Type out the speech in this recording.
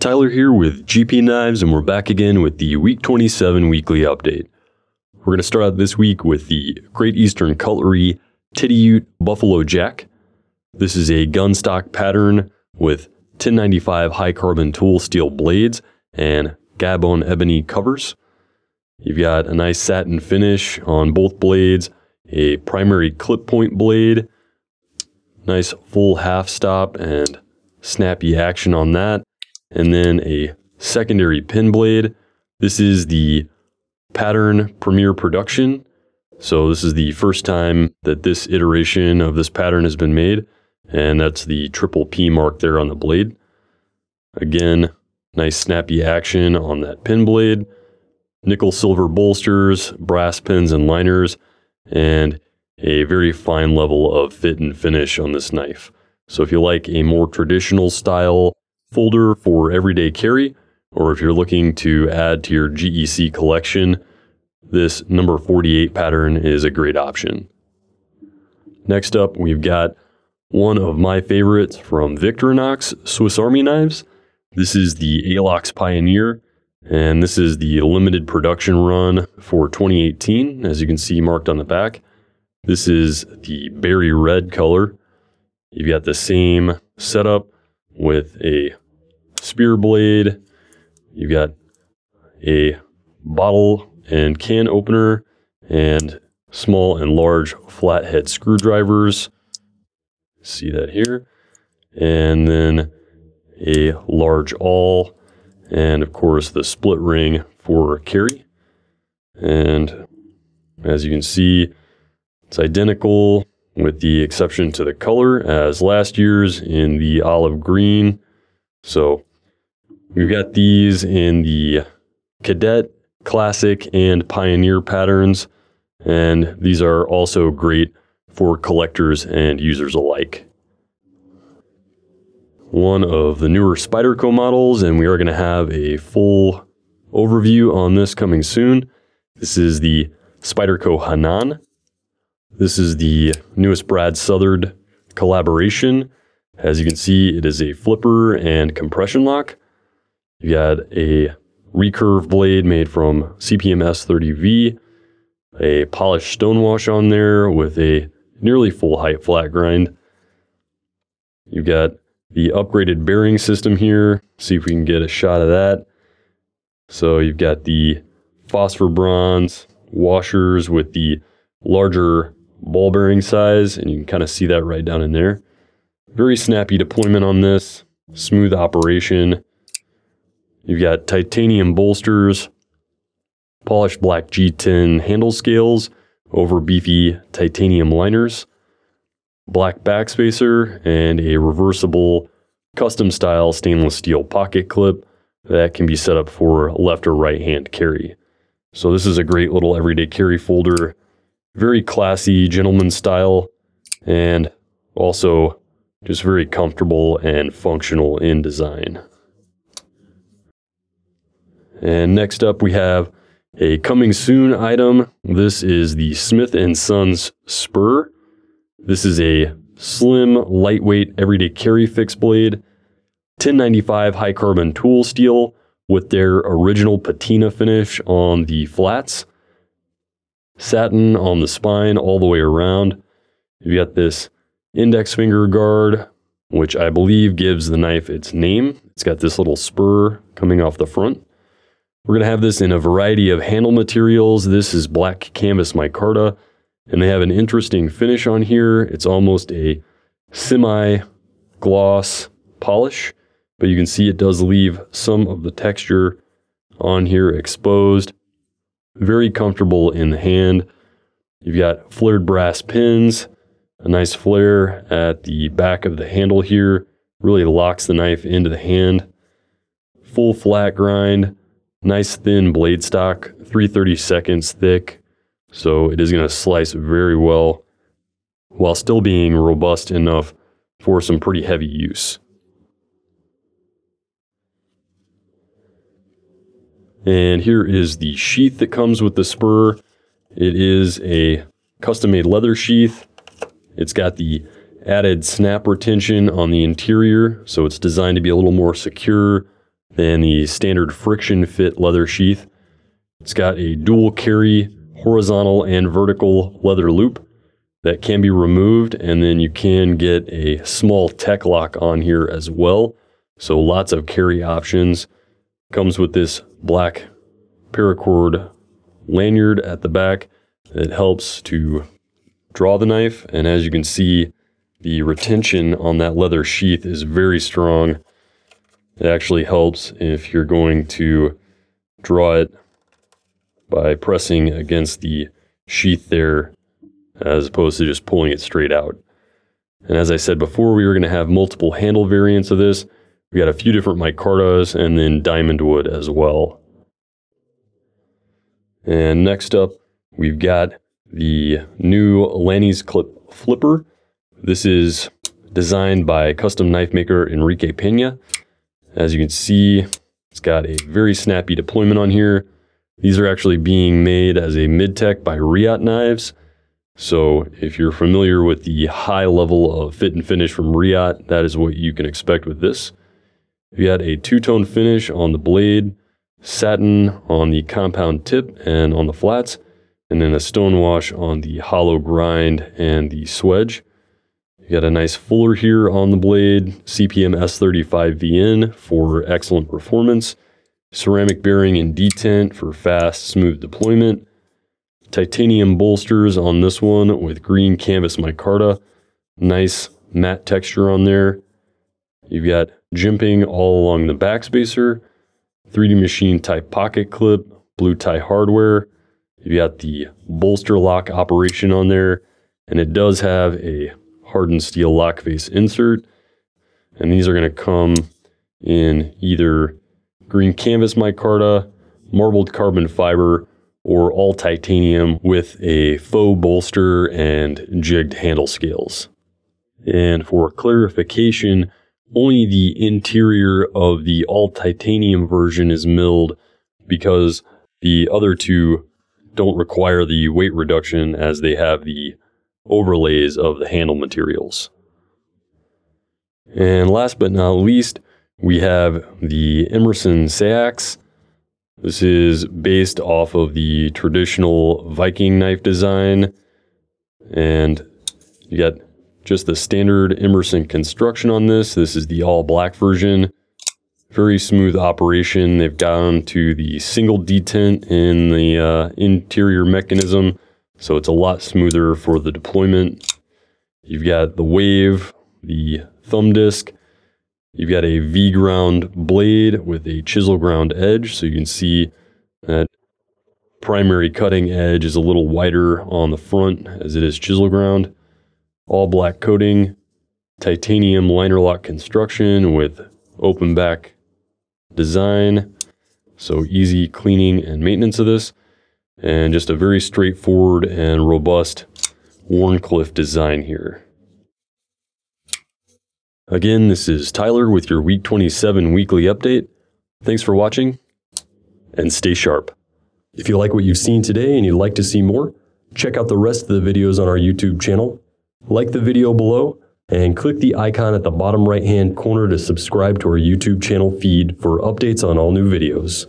Tyler here with GP Knives, and we're back again with the Week 27 weekly update. We're going to start out this week with the Great Eastern Cutlery Titty Ute Buffalo Jack. This is a gun stock pattern with 1095 high carbon tool steel blades and Gabon ebony covers. You've got a nice satin finish on both blades, a primary clip point blade, nice full half stop and snappy action on that, and then a secondary pin blade. This is the pattern premiere production, so this is the first time that this iteration of this pattern has been made, and that's the triple P mark there on the blade. Again, nice snappy action on that pin blade, nickel silver bolsters, brass pins and liners, and a very fine level of fit and finish on this knife. So if you like a more traditional style folder for everyday carry, or if you're looking to add to your GEC collection, this number 48 pattern is a great option. Next up, we've got one of my favorites from Victorinox Swiss Army Knives. This is the Alox Pioneer, and this is the limited production run for 2018, as you can see marked on the back. This is the berry red color. You've got the same setup with a spear blade. You've got a bottle and can opener and small and large flathead screwdrivers. See that here. And then a large awl, and of course the split ring for carry. And as you can see, it's identical with the exception to the color as last year's in the olive green. So we've got these in the Cadet, Classic, and Pioneer patterns, and these are also great for collectors and users alike. One of the newer Spyderco models, and we are going to have a full overview on this coming soon. This is the Spyderco Hanan. This is the newest Brad Southard collaboration. As you can see, it is a flipper and compression lock. You got a recurve blade made from CPM S30V, a polished stonewash on there with a nearly full height flat grind. You've got the upgraded bearing system here. See if we can get a shot of that. So you've got the phosphor bronze washers with the larger ball bearing size, and you can kind of see that right down in there. Very snappy deployment on this, smooth operation. You've got titanium bolsters, polished black G10 handle scales over beefy titanium liners, black backspacer, and a reversible custom style stainless steel pocket clip that can be set up for left or right hand carry. So this is a great little everyday carry folder. Very classy, gentleman style, and also just very comfortable and functional in design. And next up we have a coming soon item. This is the Smith & Sons Spur. This is a slim, lightweight, everyday carry fixed blade, 1095 high carbon tool steel with their original patina finish on the flats. Satin on the spine all the way around. You've got this index finger guard, which I believe gives the knife its name. It's got this little spur coming off the front. We're going to have this in a variety of handle materials. This is black canvas micarta, and they have an interesting finish on here. It's almost a semi-gloss polish, but you can see it does leave some of the texture on here exposed. Very comfortable in the hand. You've got flared brass pins, a nice flare at the back of the handle here. Really locks the knife into the hand. Full flat grind, nice thin blade stock, 3/32 thick. So it is going to slice very well while still being robust enough for some pretty heavy use. And here is the sheath that comes with the Spur. It is a custom-made leather sheath. It's got the added snap retention on the interior, so it's designed to be a little more secure than the standard friction fit leather sheath. It's got a dual carry horizontal and vertical leather loop that can be removed, and then you can get a small tech lock on here as well. So lots of carry options. Comes with this black paracord lanyard at the back that helps to draw the knife, and as you can see, the retention on that leather sheath is very strong. It actually helps if you're going to draw it by pressing against the sheath there, as opposed to just pulling it straight out. And as I said before, we were going to have multiple handle variants of this. We got a few different micartas and then diamond wood as well. And next up, we've got the new Lanny's Clip Flipper. This is designed by custom knife maker Enrique Pena. As you can see, it's got a very snappy deployment on here. These are actually being made as a mid-tech by GPKNIVES. So if you're familiar with the high level of fit and finish from Riot, that is what you can expect with this. We got a two-tone finish on the blade, satin on the compound tip and on the flats, and then a stone wash on the hollow grind and the swedge. You got a nice fuller here on the blade, CPM S35VN for excellent performance, ceramic bearing and detent for fast, smooth deployment, titanium bolsters on this one with green canvas micarta, nice matte texture on there. You've got jimping all along the backspacer, 3D machine type pocket clip, blue tie hardware. You've got the bolster lock operation on there, and it does have a hardened steel lock face insert. And these are going to come in either green canvas micarta, marbled carbon fiber, or all titanium with a faux bolster and jigged handle scales. And for clarification, only the interior of the all titanium version is milled, because the other two don't require the weight reduction as they have the overlays of the handle materials. And last but not least, we have the Emerson Sayax. This is based off of the traditional Viking knife design, and you got just the standard Emerson construction on this. This is the all black version. Very smooth operation. They've gone to the single detent in the interior mechanism, so it's a lot smoother for the deployment. You've got the wave, the thumb disc. You've got a V-ground blade with a chisel ground edge, so you can see that primary cutting edge is a little wider on the front as it is chisel ground. All black coating, titanium liner lock construction with open back design, so easy cleaning and maintenance of this, and just a very straightforward and robust Wharncliffe design here. Again, this is Tyler with your Week 27 weekly update. Thanks for watching, and stay sharp. If you like what you've seen today and you'd like to see more, check out the rest of the videos on our YouTube channel. Like the video below, and click the icon at the bottom right-hand corner to subscribe to our YouTube channel feed for updates on all new videos.